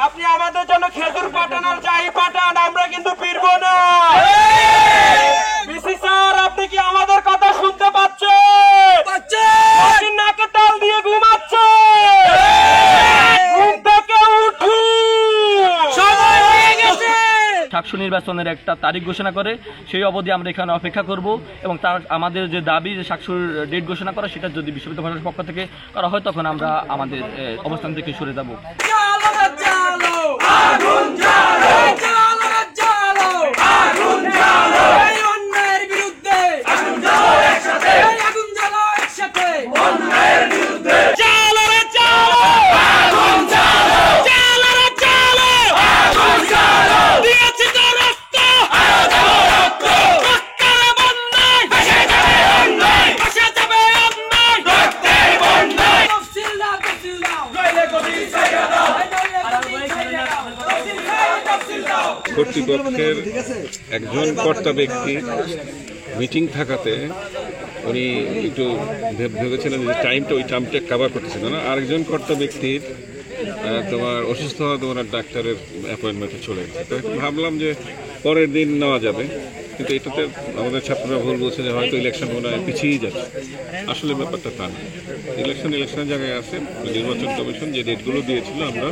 আপনি আমাদের জন্য খেজুর পাঠান আর যাই পাঠান, আমরা কিন্তু ফিরব না। বিসি স্যার, আপনি কি আমাদের কথা শুনতে পাচ্ছেন? নাকে তাল দিয়ে ঘুমাচ্ছে। ঘুম থেকে উঠুন, সময় হয়ে গেছে। ডাকসু নির্বাচনের একটা তারিখ ঘোষণা করে সেই অবধি আমরা এখানে অপেক্ষা করব এবং তার আমাদের যে দাবি যে ডাকসুর ডেট ঘোষণা করা, সেটা যদি বিশ্ববিদ্যালয়ের পক্ষ থেকে করা হয় তখন আমরা আমাদের অবস্থান থেকে সরে যাব। কর্তৃপক্ষের একজন কর্তা ব্যক্তি মিটিং থাকাতে উনি একটু ভেবেছিলেন যে ওই টাইমটা কভার করতেছিল না। আরেকজন কর্তা ব্যক্তির তোমার অসুস্থ হওয়া, তোমার ডাক্তারের অ্যাপয়েন্টমেন্টে চলে গেছে। তো ভাবলাম যে পরের দিন নেওয়া যাবে, কিন্তু এটাতে আমাদের ছাত্ররা ভুল বলছে যে হয়তো ইলেকশন মনে হয় পিছিয়েই যাচ্ছে। আসলে ব্যাপারটা তা না। ইলেকশনের জায়গায় আছে। নির্বাচন কমিশন যে ডেটগুলো দিয়েছিল আমরা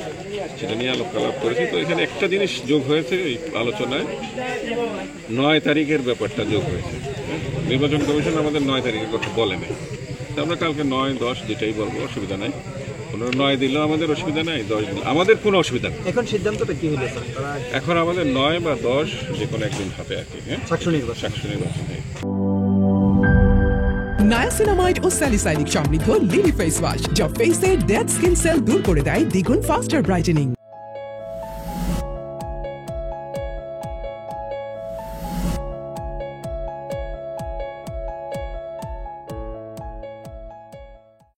সেটা নিয়ে আলাপ করেছি। তো এখানে একটা জিনিস যোগ হয়েছে এই আলোচনায়, 9 তারিখের ব্যাপারটা যোগ হয়েছে। নির্বাচন কমিশন আমাদের 9 তারিখের কথা বলেনি। তো আমরা কালকে 9, 10 যেটাই বলবো, অসুবিধা নাই। 9 দিলেও আমাদের অসুবিধা নাই, 10 দিলে আমাদের কোনো অসুবিধা নেই। এখন সিদ্ধান্তটা কি হলো স্যার? এখন আমাদের 9 বা 10 যে কোনো একদিন হবে আর কি। হ্যাঁ, ডাকসু নির্বাচন। নায়াসিনামাইড ও স্যালিসাইলিক সমৃদ্ধ লিলি ফেস ওয়াশ, যা ফেসের ডেড স্কিন সেল দূর করে দেয় দ্বিগুণ ফাস্টার ব্রাইটেনিং।